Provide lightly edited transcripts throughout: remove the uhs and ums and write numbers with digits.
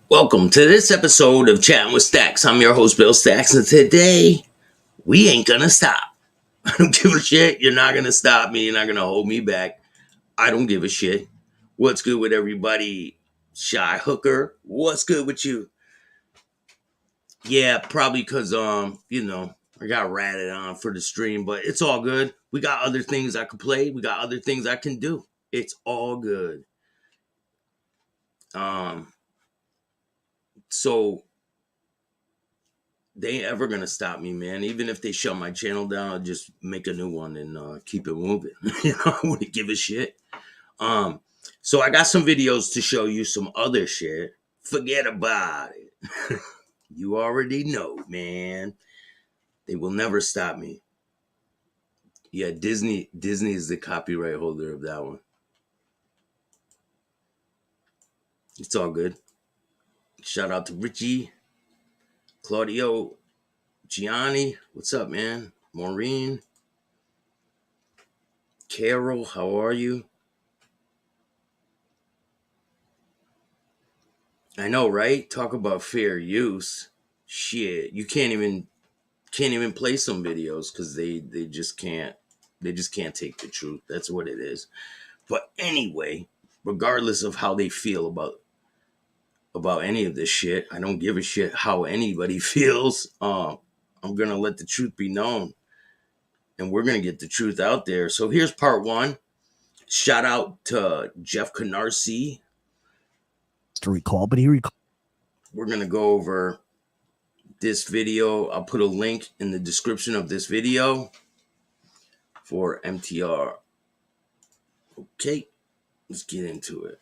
Welcome to this episode of Chatting with Staxx. I'm your host, Bill Staxx, and today we ain't gonna stop. I don't give a shit. You're not gonna stop me. You're not gonna hold me back. I don't give a shit. What's good with everybody? Shy Hooker, what's good with you? Yeah, probably because I got ratted on for the stream, but it's all good. We got other things I can play. We got other things I can do. It's all good. So they ain't ever gonna stop me, man. Even if they shut my channel down, I'll just make a new one and keep it moving. I wouldn't give a shit. So I got some videos to show you some other shit. Forget about it. You already know, man. They will never stop me. Yeah, Disney is the copyright holder of that one. It's all good. Shout out to Richie, Claudio, Gianni. What's up, man? Maureen, Carol, how are you? I know, right? Talk about fair use. Shit, you can't even play some videos because they just can't take the truth. That's what it is. But anyway, regardless of how they feel about any of this shit, I don't give a shit how anybody feels. I'm gonna let the truth be known, and we're gonna get the truth out there. So here's part one. Shout out to Jeff Canarsie. To recall, but he recalled. We're gonna go over this video. I'll put a link in the description of this video for MTR. Okay, let's get into it.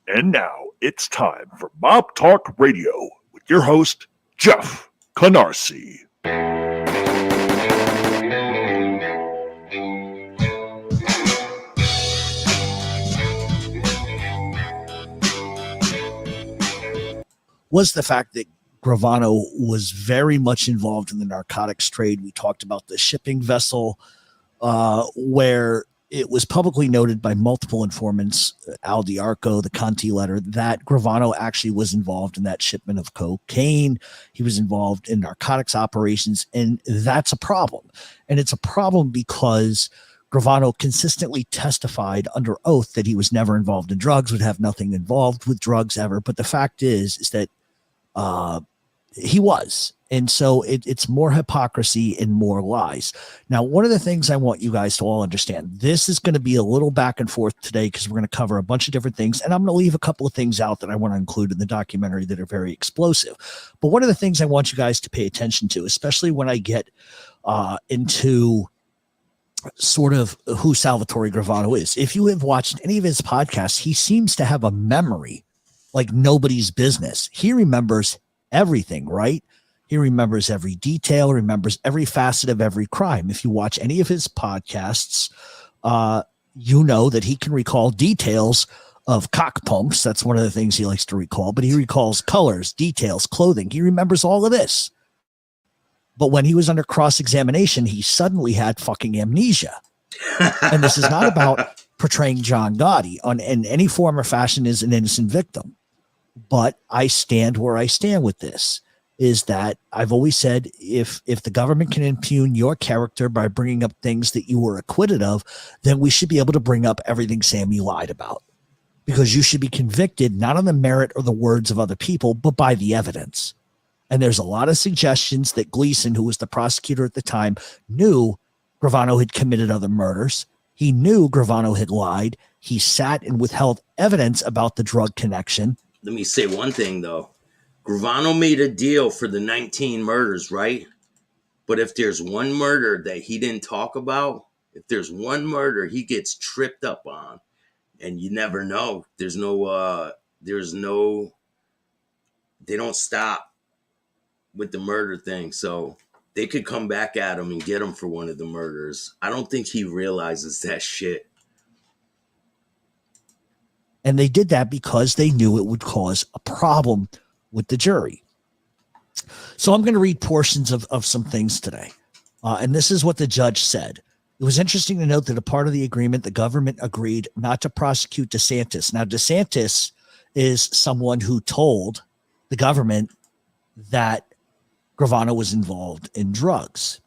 And now it's time for Mob Talk Radio with your host, Jeff Canarsie. Was the fact that Gravano was very much involved in the narcotics trade. We talked about the shipping vessel where it was publicly noted by multiple informants, Al Diarco, the Conti letter, that Gravano actually was involved in that shipment of cocaine. He was involved in narcotics operations, and that's a problem. And it's a problem because Gravano consistently testified under oath that he was never involved in drugs, would have nothing involved with drugs ever. But the fact is that he was. And so it's more hypocrisy and more lies. Now, one of the things I want you guys to all understand, this is going to be a little back and forth today because we're going to cover a bunch of different things. And I'm going to leave a couple of things out that I want to include in the documentary that are very explosive. But one of the things I want you guys to pay attention to, especially when I get into sort of who Salvatore Gravano is. If you have watched any of his podcasts, he seems to have a memory like nobody's business. He remembers everything, right? He remembers every detail, remembers every facet of every crime. If you watch any of his podcasts, you know that he can recall details of cock pumps. That's one of the things he likes to recall, but he recalls colors, details, clothing. He remembers all of this. But when he was under cross-examination, he suddenly had fucking amnesia. And this is not about portraying John Gotti in any form or fashion as an innocent victim. But I stand where I stand with this, is that I've always said, if the government can impugn your character by bringing up things that you were acquitted of, then we should be able to bring up everything Sammy lied about, because you should be convicted not on the merit or the words of other people, but by the evidence. And there's a lot of suggestions that Gleason, who was the prosecutor at the time, knew Gravano had committed other murders. He knew Gravano had lied. He sat and withheld evidence about the drug connection. Let me say one thing, though. Gravano made a deal for the 19 murders, right? But if there's one murder that he didn't talk about, if there's one murder he gets tripped up on, and you never know, they don't stop with the murder thing. So they could come back at him and get him for one of the murders. I don't think he realizes that shit. And they did that because they knew it would cause a problem with the jury. So I'm going to read portions of some things today. And this is what the judge said. It was interesting to note that a part of the agreement, the government agreed not to prosecute DeSantis. Now, DeSantis is someone who told the government that Gravano was involved in drugs.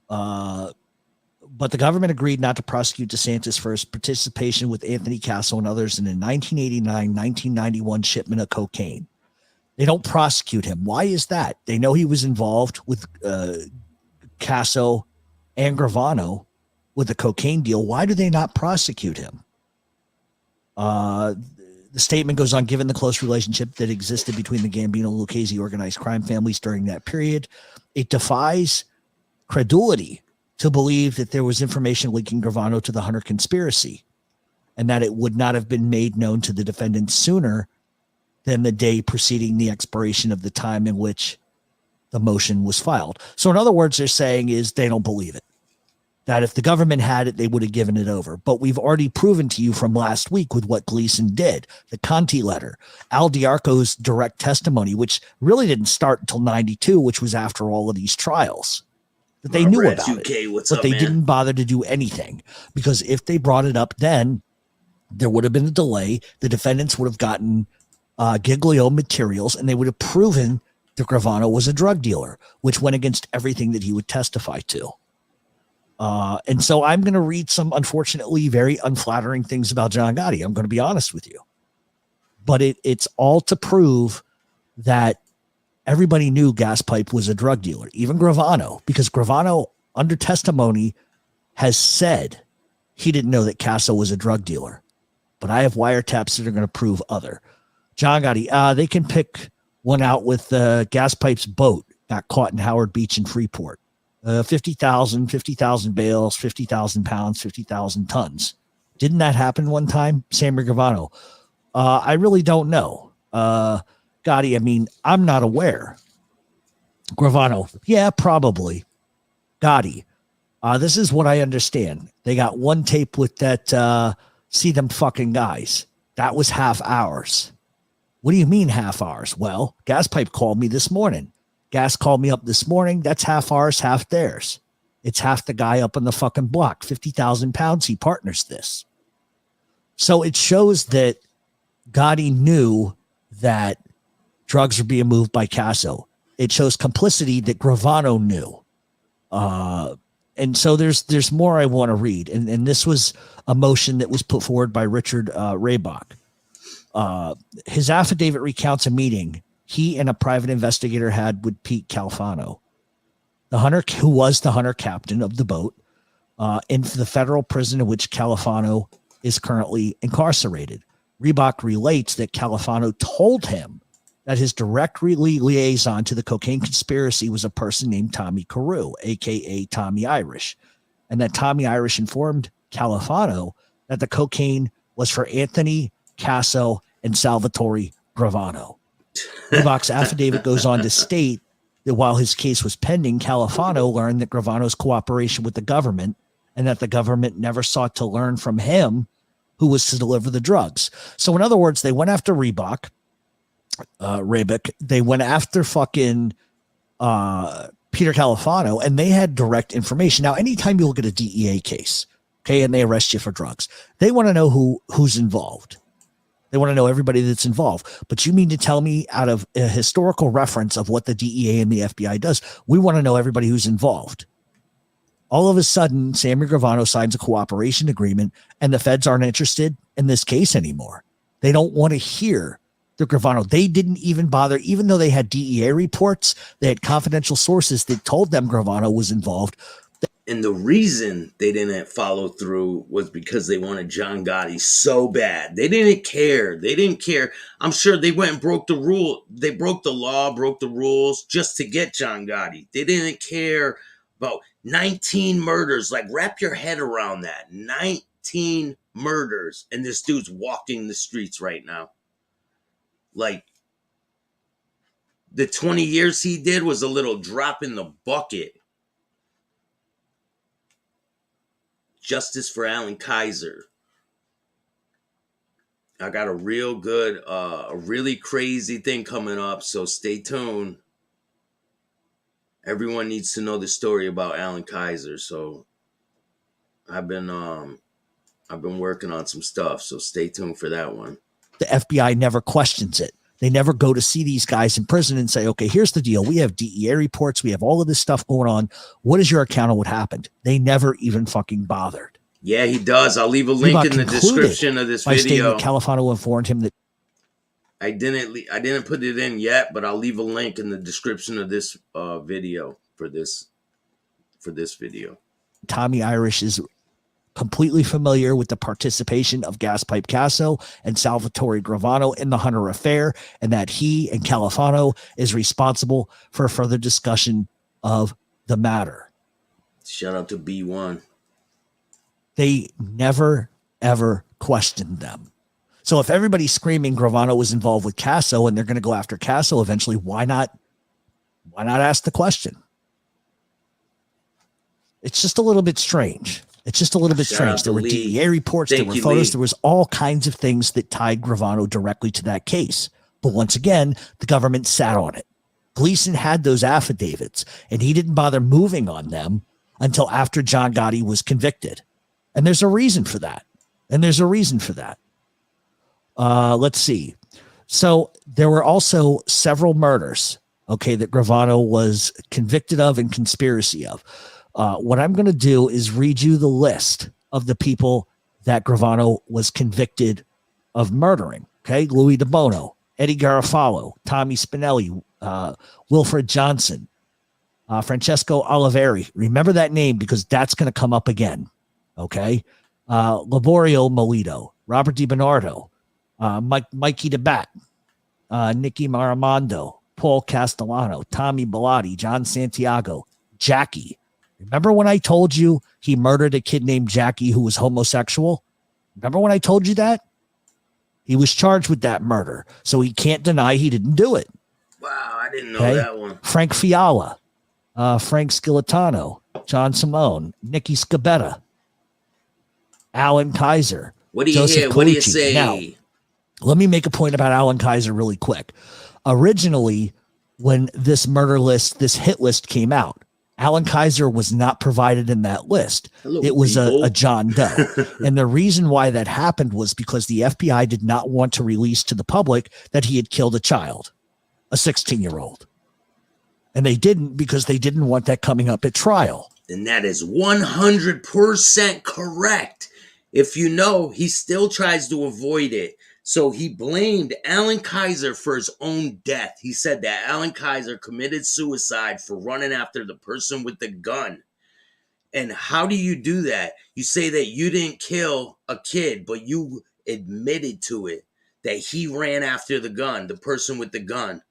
But the government agreed not to prosecute DeSantis for his participation with Anthony Casso and others in a 1989-1991 shipment of cocaine. They don't prosecute him. Why is that? They know he was involved with Casso and Gravano with the cocaine deal. Why do they not prosecute him? The statement goes on, given the close relationship that existed between the Gambino and Lucchese organized crime families during that period, it defies credulity to believe that there was information linking Gravano to the Hunter conspiracy and that it would not have been made known to the defendants sooner than the day preceding the expiration of the time in which the motion was filed. So in other words, they're saying is they don't believe it. That if the government had it, they would have given it over. But we've already proven to you from last week with what Gleason did, the Conti letter, Al Diarco's direct testimony, which really didn't start until 92, which was after all of these trials, that they knew about it, but they didn't bother to do anything, because if they brought it up then, there would have been a delay. The defendants would have gotten Giglio materials, and they would have proven that Gravano was a drug dealer, which went against everything that he would testify to. And so I'm going to read some, unfortunately, very unflattering things about John Gotti. I'm going to be honest with you. But it's all to prove that everybody knew Gaspipe was a drug dealer, even Gravano, because Gravano, under testimony, has said he didn't know that Casso was a drug dealer. But I have wiretaps that are going to prove other. John Gotti, they can pick one out with Gaspipe's boat got caught in Howard Beach in Freeport. 50,000 bales, 50,000 pounds, 50,000 tons. Didn't that happen one time, Sammy Gravano? I really don't know. Gotti, I mean, I'm not aware. Gravano, yeah, probably. Gotti, this is what I understand. They got one tape with that See Them Fucking Guys. That was half hours. What do you mean half hours? Well, Gaspipe called me this morning. Gas called me up this morning. That's half ours, half theirs. It's half the guy up on the fucking block. 50,000 pounds. He partners this. So it shows that Gotti knew that drugs were being moved by Casso. It shows complicity that Gravano knew. And so there's more I want to read. And this was a motion that was put forward by Richard Raybach. His affidavit recounts a meeting he and a private investigator had with Pete Calfano, the hunter who was the hunter captain of the boat, in the federal prison in which Calfano is currently incarcerated. Reebok relates that Calfano told him that his direct liaison to the cocaine conspiracy was a person named Tommy Carew, a.k.a. Tommy Irish, and that Tommy Irish informed Calfano that the cocaine was for Anthony Casso and Salvatore Gravano. Reebok's affidavit goes on to state that while his case was pending, Calfano learned that Gravano's cooperation with the government and that the government never sought to learn from him who was to deliver the drugs. So in other words, they went after Reebok, Raybach. They went after fucking Peter Calfano, and they had direct information. Now, anytime you look at a DEA case, okay, and they arrest you for drugs, they want to know who's involved. They want to know everybody that's involved. But you mean to tell me, out of a historical reference of what the DEA and the FBI does, we want to know everybody who's involved. All of a sudden, Sammy Gravano signs a cooperation agreement, and the feds aren't interested in this case anymore. They don't want to hear the Gravano. They didn't even bother, even though they had DEA reports, they had confidential sources that told them Gravano was involved. And the reason they didn't follow through was because they wanted John Gotti so bad. They didn't care. They didn't care. I'm sure they went and broke the rule. They broke the law, broke the rules just to get John Gotti. They didn't care about 19 murders. Like, wrap your head around that. 19 murders. And this dude's walking the streets right now. Like, the 20 years he did was a little drop in the bucket. Justice for Alan Kaiser. I got a real good, a really crazy thing coming up, so stay tuned. Everyone needs to know the story about Alan Kaiser, so I've been working on some stuff, so stay tuned for that one. the FBI never questions it. They never go to see these guys in prison and say, okay, here's the deal. We have DEA reports. We have all of this stuff going on. What is your account of what happened? They never even fucking bothered. Yeah, he does. I'll leave a link in the description of this video. Stating that Califano informed him that I didn't put it in yet, but I'll leave a link in the description of this video for this video. Tommy Irish is completely familiar with the participation of Gaspipe Casso and Salvatore Gravano in the Hunter affair, and that he and Califano is responsible for further discussion of the matter. Shout out to B1. They never, ever questioned them. So if everybody's screaming Gravano was involved with Casso and they're going to go after Casso eventually, why not ask the question? It's just a little bit strange. There were DEA reports, there were photos, there was all kinds of things that tied Gravano directly to that case. But once again, the government sat on it. Gleason had those affidavits, and he didn't bother moving on them until after John Gotti was convicted. And there's a reason for that. Let's see. So there were also several murders, okay, that Gravano was convicted of and conspiracy of. What I'm going to do is read you the list of the people that Gravano was convicted of murdering. Okay. Louis DeBono, Eddie Garofalo, Tommy Spinelli, Wilfred Johnson, Francesco Oliveri. Remember that name because that's going to come up again. Okay. Laborio Molito, Robert DiBernardo, Mikey DeBat, Nicky Maramondo, Paul Castellano, Tommy Bellotti, John Santiago, Jackie. Remember when I told you he murdered a kid named Jackie who was homosexual? Remember when I told you that? He was charged with that murder, so he can't deny he didn't do it. Wow, I didn't know that one. Frank Fiala, Frank Scilatano, John Simone, Nicky Scabetta, Alan Kaiser. What do you hear? What do you say? Now, let me make a point about Alan Kaiser really quick. Originally, when this murder list, this hit list came out, Alan Kaiser was not provided in that list. It was a John Doe. And the reason why that happened was because the FBI did not want to release to the public that he had killed a child, a 16-year-old. And they didn't because they didn't want that coming up at trial. And that is 100% correct. If you know, he still tries to avoid it. So he blamed Alan Kaiser for his own death. He said that Alan Kaiser committed suicide for running after the person with the gun. And how do you do that? You say that you didn't kill a kid, but you admitted to it, that he ran after the gun, the person with the gun.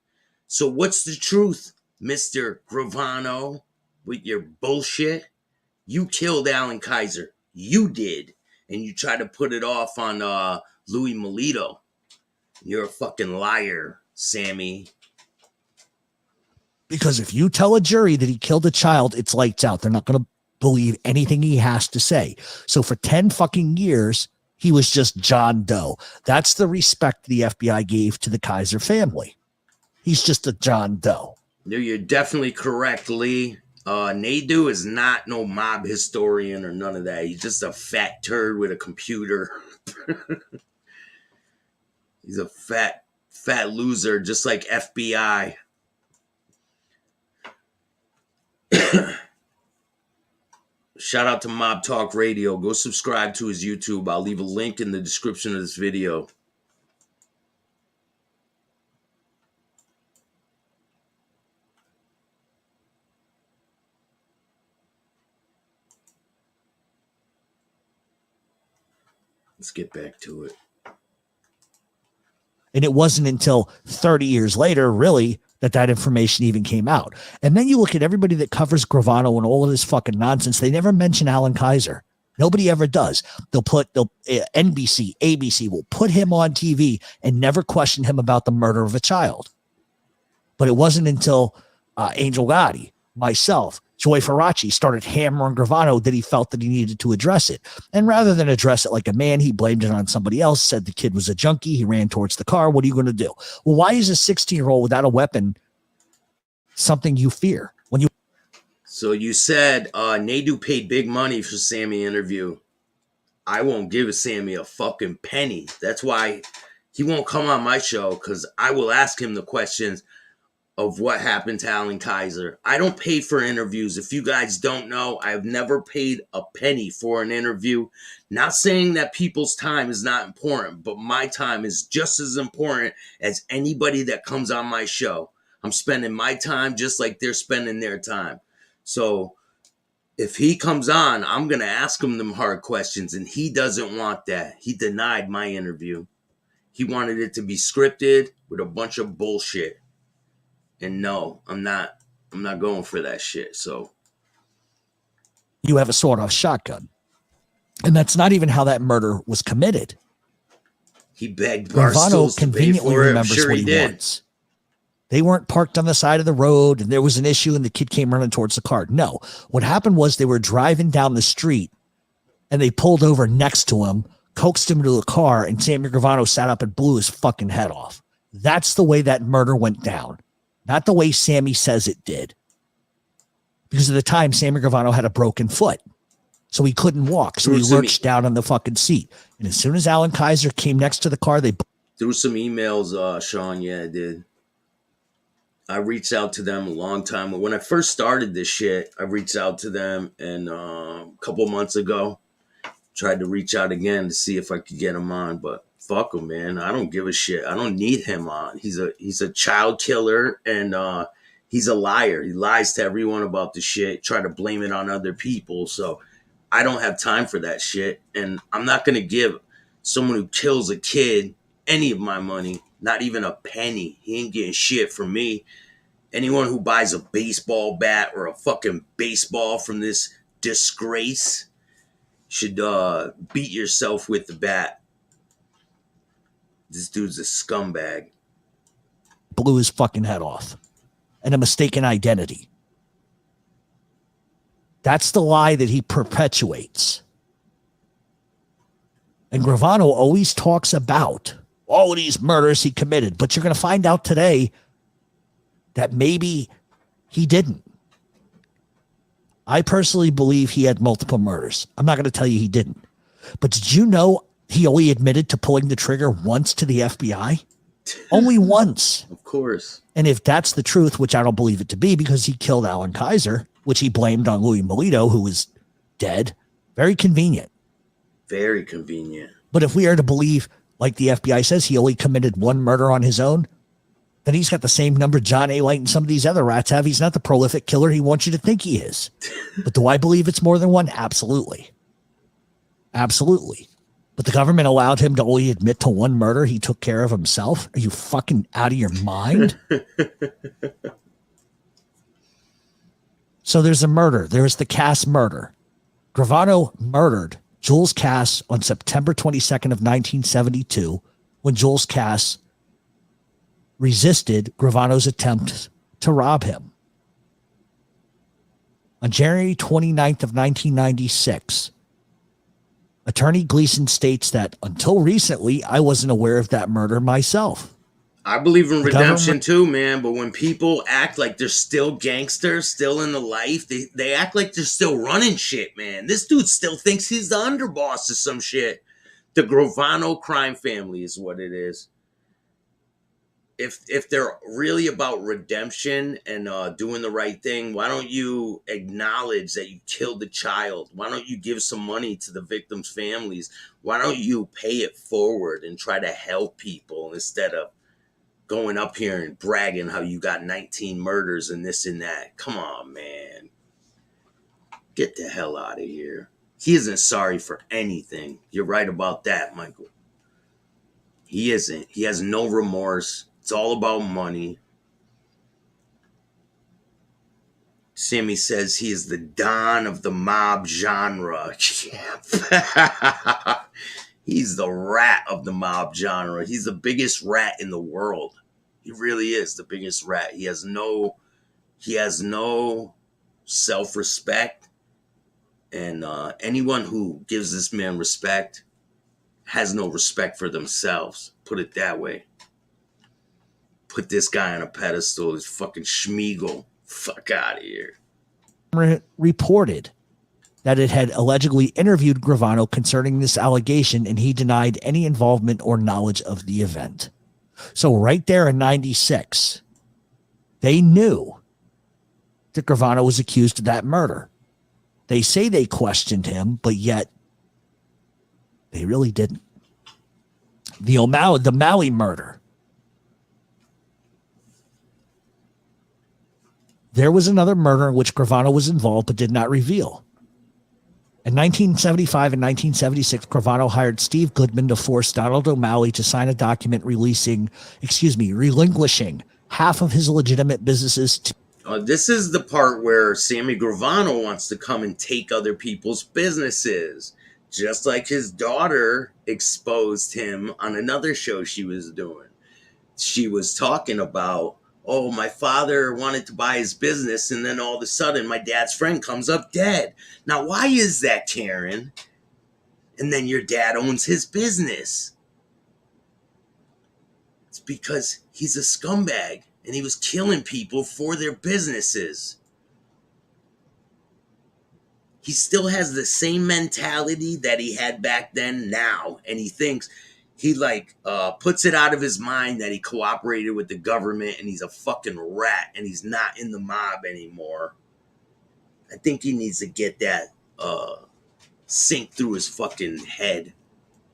So what's the truth, Mr. Gravano, with your bullshit? You killed Alan Kaiser. You did. And you try to put it off on Louis Molito. You're a fucking liar, Sammy. Because if you tell a jury that he killed a child, it's lights out. They're not going to believe anything he has to say. So for 10 fucking years, he was just John Doe. That's the respect the FBI gave to the Kaiser family. He's just a John Doe. No, you're definitely correct, Lee. Nadu is not no mob historian or none of that. He's just a fat turd with a computer. He's a fat loser, just like FBI. Shout out to Mob Talk Radio. Go subscribe to his YouTube. I'll leave a link in the description of this video. Let's get back to it. And it wasn't until 30 years later, really, that information even came out. And then you look at everybody that covers Gravano and all of this fucking nonsense. They never mention Alan Kaiser. Nobody ever does. NBC, ABC will put him on TV and never question him about the murder of a child. But it wasn't until Angel Gotti, myself, Joy Faraci started hammering Gravano that he felt that he needed to address it. And rather than address it like a man, he blamed it on somebody else, said the kid was a junkie. He ran towards the car. What are you going to do? Well, why is a 16-year-old without a weapon something you fear? So you said Nadu paid big money for Sammy interview. I won't give Sammy a fucking penny. That's why He won't come on my show because I will ask him the questions of what happened to Alan Kaiser. I don't pay for interviews. If you guys don't know, I've never paid a penny for an interview. Not saying that people's time is not important, but my time is just as important as anybody that comes on my show. I'm spending my time just like they're spending their time. So if he comes on, I'm going to ask him them hard questions, and he doesn't want that. He denied my interview. He wanted it to be scripted with a bunch of bullshit. And no, I'm not going for that shit. So You have a sawed-off shotgun. And that's not even how that murder was committed. he begged Gravano Barstools to pay conveniently for it. I'm remembers sure what he he did. wants. They weren't parked on the side of the road and there was an issue and the kid came running towards the car. No, what happened was they were driving down the street and they pulled over next to him, coaxed him to the car, and Sammy Gravano sat up and blew his fucking head off. That's the way that murder went down. Not the way Sammy says it did. Because at the time, Sammy Gravano had a broken foot. So he couldn't walk. So he lurched down on the fucking seat. And as soon as Alan Kaiser came next to the car, they threw some emails, Sean. Yeah, I did. I reached out to them a long time. When I first started this shit, I reached out to them, and a couple months ago, tried to reach out again to see if I could get him on, but fuck him, man. I don't give a shit. I don't need him on. He's a child killer, and he's a liar. He lies to everyone about the shit, try to blame it on other people. So I don't have time for that shit, and I'm not going to give someone who kills a kid any of my money, not even a penny. He ain't getting shit from me. Anyone who buys a baseball bat or a fucking baseball from this disgrace should beat yourself with the bat. This dude's a scumbag. blew his fucking head off. And a mistaken identity. That's the lie that he perpetuates. And Gravano always talks about all of these murders he committed, but you're going to find out today that maybe he didn't. I personally believe he had multiple murders. I'm not going to tell you he didn't. But did you know he only admitted to pulling the trigger once to the FBI? Only once. Of course. And if that's the truth, which I don't believe it to be because he killed Alan Kaiser, which he blamed on Louis Melito, who was dead, very convenient. Very convenient. But if we are to believe, like the FBI says, he only committed one murder on his own, then he's got the same number John A. Light and some of these other rats have. He's not the prolific killer he wants you to think he is. But do I believe it's more than one? Absolutely. Absolutely. But the government allowed him to only admit to one murder he took care of himself? Are you fucking out of your mind? So there's a murder. There's the Cass murder. Gravano murdered Jules Cass on September 22nd of 1972 when Jules Cass resisted Gravano's attempt to rob him. On January 29th of 1996, Attorney Gleason states that until recently, I wasn't aware of that murder myself. I believe in redemption too, man. But when people act like they're still gangsters, still in the life, they act like they're still running shit, man. This dude still thinks he's the underboss of some shit. The Gravano crime family is what it is. If they're really about redemption and doing the right thing, why don't you acknowledge that you killed a child? Why don't you give some money to the victims' families? Why don't you pay it forward and try to help people instead of going up here and bragging how you got 19 murders and this and that? Come on, man. Get the hell out of here. He isn't sorry for anything. You're right about that, Michael. He isn't. He has no remorse. It's all about money. Sammy says he is the Don of the mob genre. He's the rat of the mob genre. He's the biggest rat in the world. He really is the biggest rat. He has no self-respect. And anyone who gives this man respect has no respect for themselves. Put it that way. Put this guy on a pedestal. He's fucking Schmeagle. Fuck out of here. Reported that it had allegedly interviewed Gravano concerning this allegation, and he denied any involvement or knowledge of the event. So right there in 96, they knew that Gravano was accused of that murder. They say they questioned him, but yet they really didn't. The Maui murder. There was another murder in which Gravano was involved but did not reveal. In 1975 and 1976, Gravano hired Steve Goodman to force Donald O'Malley to sign a document relinquishing half of his legitimate businesses. This is the part where Sammy Gravano wants to come and take other people's businesses. Just like his daughter exposed him on another show she was doing. She was talking about, oh, my father wanted to buy his business, and then all of a sudden my dad's friend comes up dead. Now, why is that, Karen? And then your dad owns his business. It's because he's a scumbag, and he was killing people for their businesses. He still has the same mentality that he had back then now, and he thinks he puts it out of his mind that he cooperated with the government and he's a fucking rat and he's not in the mob anymore. I think he needs to get that sink through his fucking head.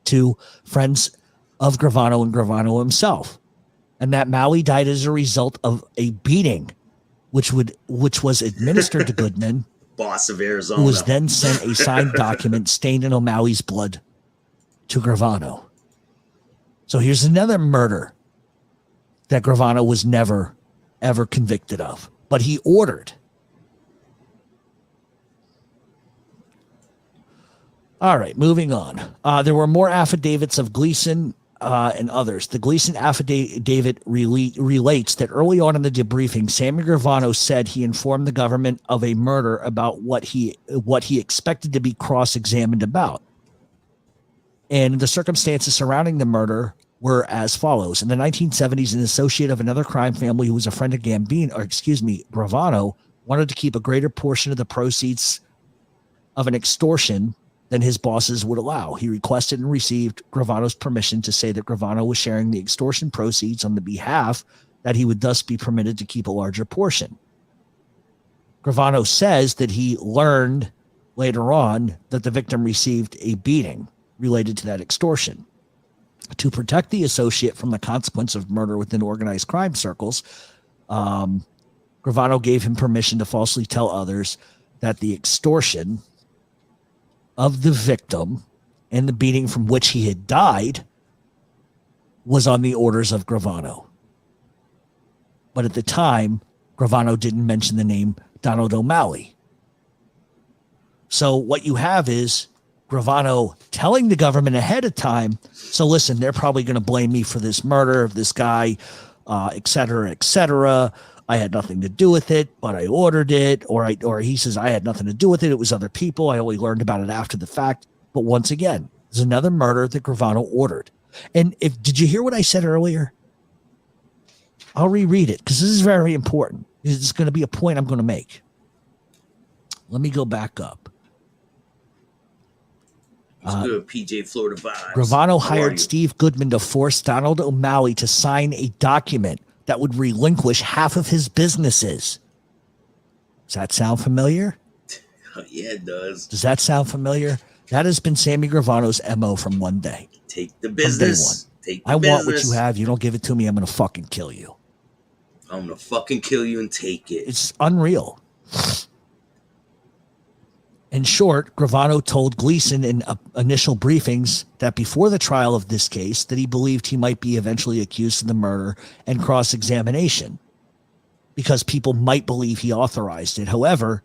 To friends of Gravano and Gravano himself, and that Maui died as a result of a beating, which was administered to Goodman, boss of Arizona, who was then sent a signed document stained in O'Malley's blood to Gravano. So here's another murder that Gravano was never, ever convicted of, but he ordered. All right, moving on. There were more affidavits of Gleason and others. The Gleason affidavit relates that early on in the debriefing, Sammy Gravano said he informed the government of a murder about what he expected to be cross-examined about. And the circumstances surrounding the murder were as follows. In the 1970s, an associate of another crime family who was a friend of Gravano wanted to keep a greater portion of the proceeds of an extortion than his bosses would allow. He requested and received Gravano's permission to say that Gravano was sharing the extortion proceeds on the behalf that he would thus be permitted to keep a larger portion. Gravano says that he learned later on that the victim received a beating related to that extortion. To protect the associate from the consequence of murder within organized crime circles, Gravano gave him permission to falsely tell others that the extortion of the victim and the beating from which he had died was on the orders of Gravano. But at the time, Gravano didn't mention the name Donald O'Malley. So what you have is Gravano telling the government ahead of time, so listen, they're probably going to blame me for this murder of this guy, et cetera, et cetera. I had nothing to do with it, but I ordered it. Or he says, I had nothing to do with it. It was other people. I only learned about it after the fact. But once again, there's another murder that Gravano ordered. And did you hear what I said earlier? I'll reread it because this is very important. It's going to be a point I'm going to make. Let me go back up. It's good, PJ Florida vibes. Gravano hired Steve Goodman to force Donald O'Malley to sign a document that would relinquish half of his businesses. Does that sound familiar? Yeah, it does. Does that sound familiar? That has been Sammy Gravano's MO from one day. Take the business. Take the I business. want what you have. You don't give it to me, I'm going to fucking kill you. I'm going to fucking kill you and take it. It's unreal. In short, Gravano told Gleason in initial briefings that before the trial of this case, that he believed he might be eventually accused of the murder and cross-examination because people might believe he authorized it. However,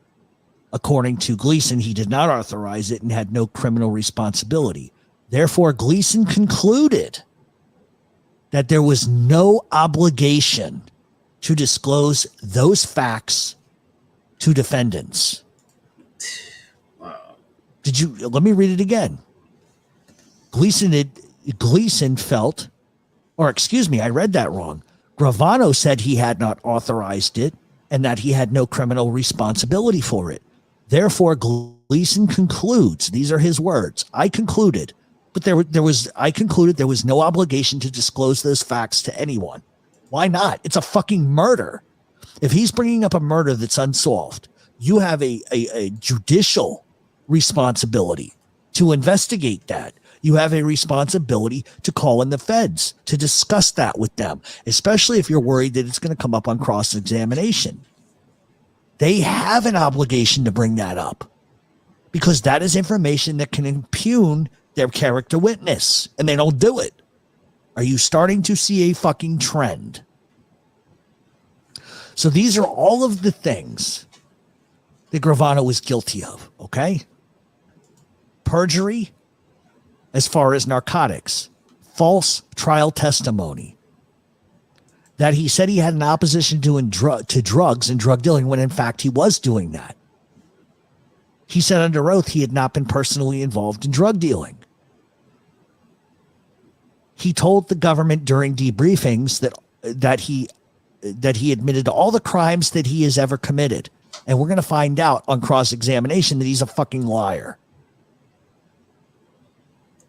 according to Gleason, he did not authorize it and had no criminal responsibility. Therefore, Gleason concluded that there was no obligation to disclose those facts to defendants. Let me read it again. Gleason felt, or excuse me, I read that wrong. Gravano said he had not authorized it and that he had no criminal responsibility for it. Therefore, Gleason concludes, these are his words, I concluded there was no obligation to disclose those facts to anyone. Why not? It's a fucking murder. If he's bringing up a murder that's unsolved, you have a judicial responsibility to investigate that. You have a responsibility to call in the feds to discuss that with them, especially if you're worried that it's going to come up on cross-examination. They have an obligation to bring that up because that is information that can impugn their character witness, and they don't do it. Are you starting to see a fucking trend? So these are all of the things that Gravano was guilty of, okay? Perjury, as far as narcotics, false trial testimony, that he said he had an opposition to drugs and drug dealing when in fact he was doing that. He said under oath he had not been personally involved in drug dealing. He told the government during debriefings that he admitted to all the crimes that he has ever committed. And we're going to find out on cross-examination that he's a fucking liar.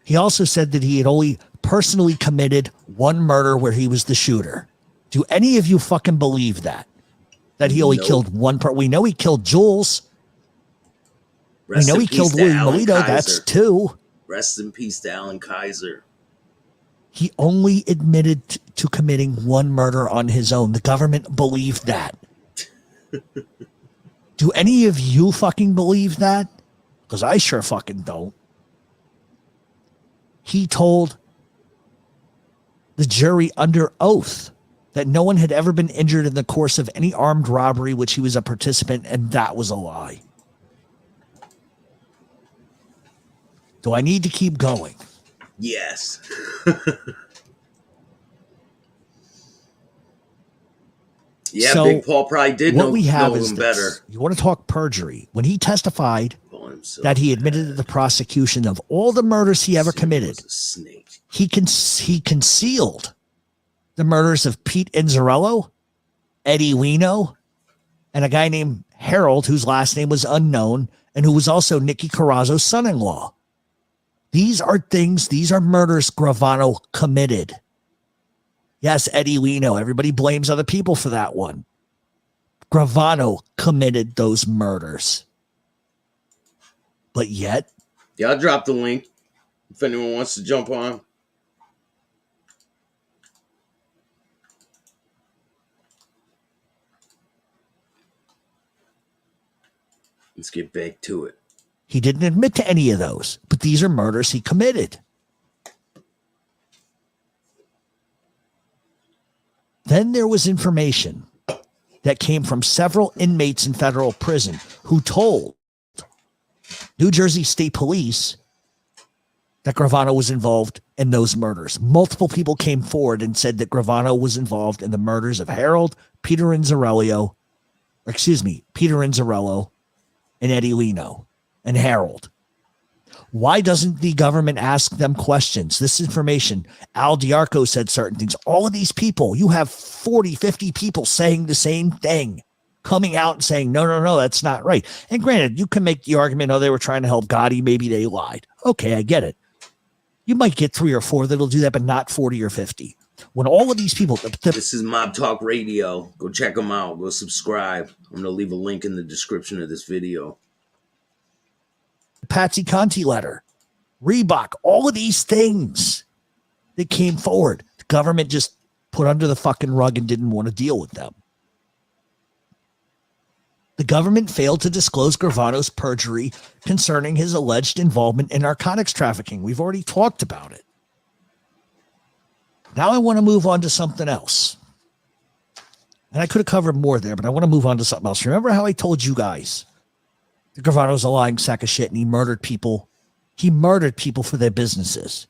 He also said that he had only personally committed one murder where he was the shooter. Do any of you fucking believe that? That he only killed one person? We know he killed Jules. We know he killed Louis Molito. That's two. Rest in peace to Alan Kaiser. He only admitted to committing one murder on his own. The government believed that. Do any of you fucking believe that? Because I sure fucking don't. He told the jury under oath that no one had ever been injured in the course of any armed robbery which he was a participant, and that was a lie. Do I need to keep going? Yes. Yeah, so Big Paul probably did know him better. You want to talk perjury? When he testified that he admitted to the prosecution of all the murders he ever committed, he concealed the murders of Pete Inzarello, Eddie Wino, and a guy named Harold, whose last name was unknown, and who was also Nicky Carrazzo's son-in-law. These are murders Gravano committed. Yes, Eddie Wino. Everybody blames other people for that one. Gravano committed those murders. But yet... Yeah, I'll drop the link if anyone wants to jump on. Let's get back to it. He didn't admit to any of those, but these are murders he committed. Then there was information that came from several inmates in federal prison who told New Jersey State Police that Gravano was involved in those murders. Multiple people came forward and said that Gravano was involved in the murders of Harold, Peter Inzarello, and Eddie Wino. And Harold. Why doesn't the government ask them questions? This information, Al Diarco said certain things. All of these people, you have 40, 50 people saying the same thing, coming out and saying, no, that's not right. And granted, you can make the argument, they were trying to help Gotti. Maybe they lied. Okay, I get it. You might get 3 or 4 that'll do that, but not 40 or 50. When all of these people... This is Mob Talk Radio. Go check them out. Go subscribe. I'm going to leave a link in the description of this video. Patsy Conti letter, Reebok, all of these things that came forward. The government just put under the fucking rug and didn't want to deal with them. The government failed to disclose Gravano's perjury concerning his alleged involvement in narcotics trafficking. We've already talked about it. Now I want to move on to something else. And I could have covered more there, but I want to move on to something else. Remember how I told you guys that Gravano's a lying sack of shit and he murdered people? He murdered people for their businesses.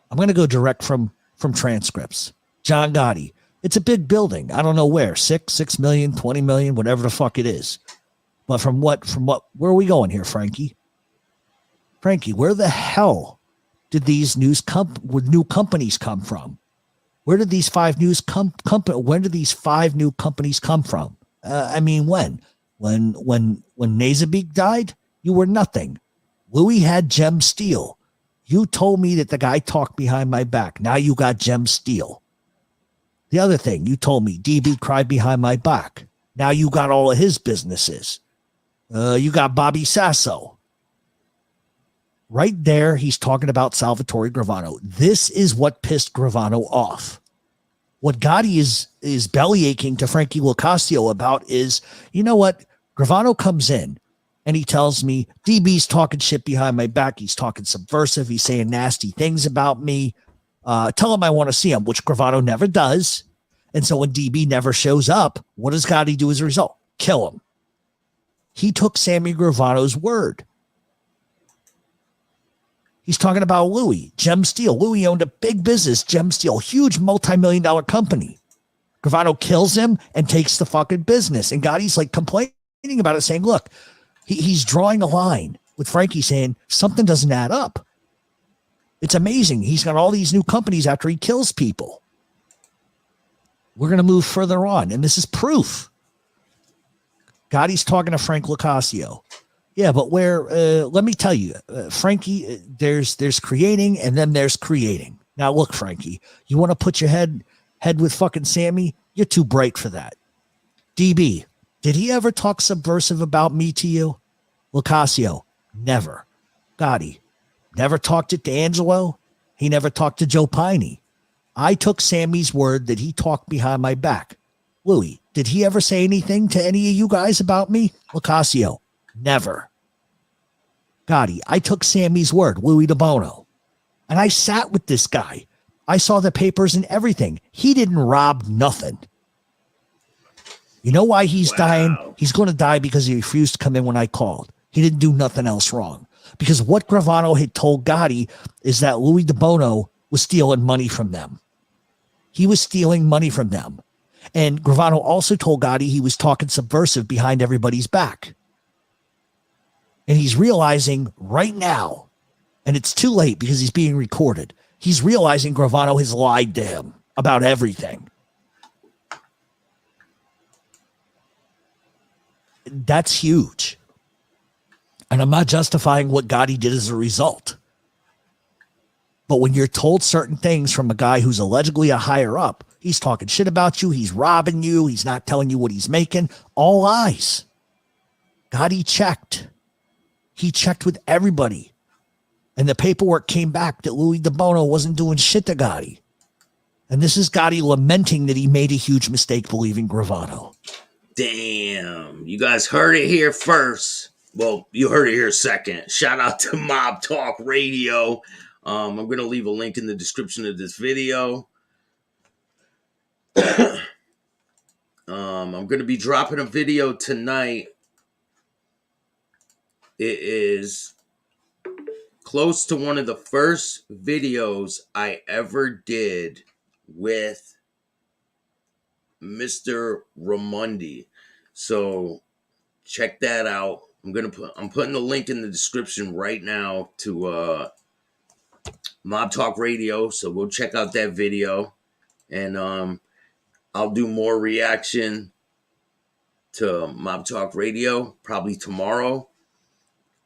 I'm going to go direct from transcripts. John Gotti. It's a big building. I don't know where. 6 million, 20 million, whatever the fuck it is. But from what, where are we going here, Frankie? Frankie, where the hell did these new companies come from? Where did these 5 new when did these 5 new companies come from? I mean, when Nazabik died, You were nothing. Louis had Gem Steel. You told me that the guy talked behind my back. Now you got Gem Steel. The other thing, you told me DB cried behind my back. Now you got all of his businesses. You got Bobby Sasso. Right there, he's talking about Salvatore Gravano. This is what pissed Gravano off. What Gotti is belly aching to Frankie Locascio about is, you know what? Gravano comes in and he tells me DB's talking shit behind my back. He's talking subversive. He's saying nasty things about me. Tell him I want to see him, which Gravano never does. And so when DB never shows up, what does Gotti do as a result? Kill him. He took Sammy Gravano's word. He's talking about Louis, Gem Steel. Louis owned a big business, Gem Steel, huge multi-million-dollar company. Gravano kills him and takes the fucking business. And Gotti's like complaining about it, saying, look, he's drawing a line with Frankie saying something doesn't add up. It's amazing. He's got all these new companies after he kills people. We're going to move further on. And this is proof. Gotti's talking to Frank Locascio. Yeah, but let me tell you, Frankie, there's creating and then there's creating. Now, look, Frankie, you want to put your head with fucking Sammy? You're too bright for that. DB, did he ever talk subversive about me to you? Locascio, never. Gotti, never talked it to Angelo. He never talked to Joe Piney. I took Sammy's word that he talked behind my back. Louis, did he ever say anything to any of you guys about me? Locascio, never. Gotti, I took Sammy's word, Louis DeBono, and I sat with this guy. I saw the papers and everything. He didn't rob nothing. You know why he's dying? He's going to die because he refused to come in when I called. He didn't do nothing else wrong. Because what Gravano had told Gotti is that Louis DeBono was stealing money from them. He was stealing money from them. And Gravano also told Gotti he was talking subversive behind everybody's back. And he's realizing right now, and it's too late because he's being recorded, he's realizing Gravano has lied to him about everything. That's huge. And I'm not justifying what Gotti did as a result. But when you're told certain things from a guy who's allegedly a higher up, he's talking shit about you, he's robbing you, he's not telling you what he's making, all lies. Gotti checked. He checked with everybody. And the paperwork came back that Louis DeBono wasn't doing shit to Gotti. And this is Gotti lamenting that he made a huge mistake believing Gravano. Damn. You guys heard it here first. Well, you heard it here second. Shout out to Mob Talk Radio. I'm going to leave a link in the description of this video. I'm going to be dropping a video tonight. It is close to one of the first videos I ever did with Mr. Ramundi. So check that out. I'm putting the link in the description right now to Mob Talk Radio. So go check out that video. And I'll do more reaction to Mob Talk Radio probably tomorrow,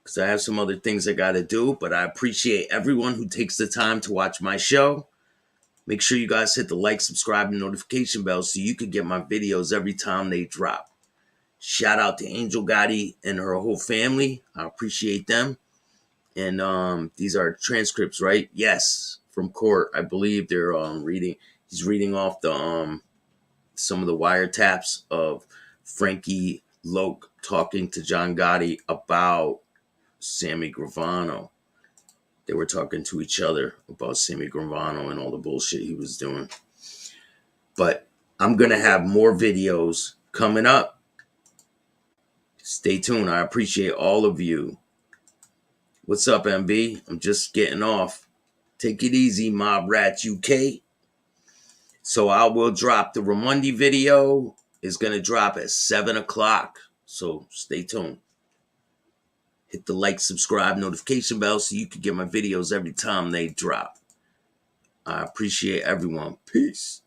because I have some other things I got to do. But I appreciate everyone who takes the time to watch my show. Make sure you guys hit the like, subscribe, and notification bell so you can get my videos every time they drop. Shout out to Angel Gotti and her whole family. I appreciate them. And these are transcripts, right? Yes, from court. I believe they're reading. He's reading off the some of the wiretaps of Frankie Loke talking to John Gotti about Sammy Gravano. They were talking to each other about Sammy Gravano and all the bullshit he was doing. But I'm going to have more videos coming up. Stay tuned. I appreciate all of you. What's up, MB? I'm just getting off. Take it easy, Mob Rats UK. So I will drop the Ramundi video. Is going to drop at 7 o'clock. So stay tuned. Hit the like, subscribe, notification bell so you can get my videos every time they drop. I appreciate everyone. Peace.